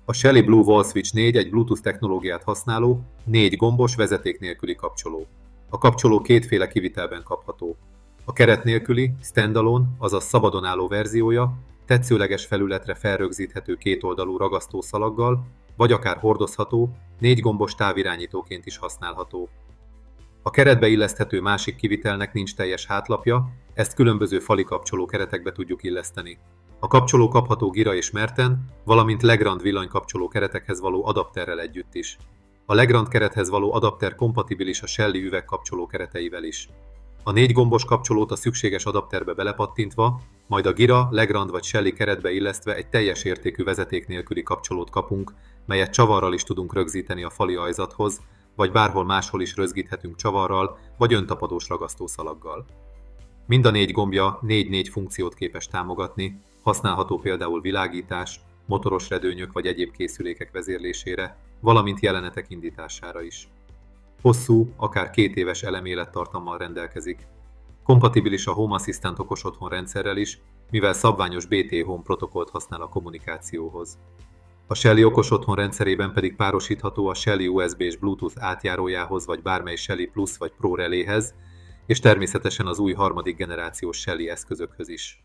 A Shelly Blue Wall Switch 4 egy Bluetooth technológiát használó, 4 gombos, vezeték nélküli kapcsoló. A kapcsoló kétféle kivitelben kapható. A keret nélküli, standalone, azaz szabadon álló verziója tetszőleges felületre felrögzíthető kétoldalú ragasztószalaggal, vagy akár hordozható, 4 gombos távirányítóként is használható. A keretbe illeszthető másik kivitelnek nincs teljes hátlapja, ezt különböző fali kapcsoló keretekbe tudjuk illeszteni. A kapcsoló kapható Gira és Merten, valamint Legrand villanykapcsoló keretekhez való adapterrel együtt is. A Legrand kerethez való adapter kompatibilis a Shelly üvegkapcsoló kereteivel is. A 4 gombos kapcsolót a szükséges adapterbe belepattintva, majd a Gira, Legrand vagy Shelly keretbe illesztve egy teljes értékű vezeték nélküli kapcsolót kapunk, melyet csavarral is tudunk rögzíteni a fali ajzathoz, vagy bárhol máshol is rögzíthetünk csavarral, vagy öntapadós ragasztószalaggal. Mind a 4 gombja 4-4 funkciót képes támogatni, használható például világítás, motoros redőnyök vagy egyéb készülékek vezérlésére, valamint jelenetek indítására is. Hosszú, akár 2 éves elemélettartammal rendelkezik. Kompatibilis a Home Assistant okosotthon rendszerrel is, mivel szabványos BT Home protokollt használ a kommunikációhoz. A Shelly okosotthon rendszerében pedig párosítható a Shelly USB és Bluetooth átjárójához vagy bármely Shelly Plus vagy Pro reléhez, és természetesen az új harmadik generációs Shelly eszközökhöz is.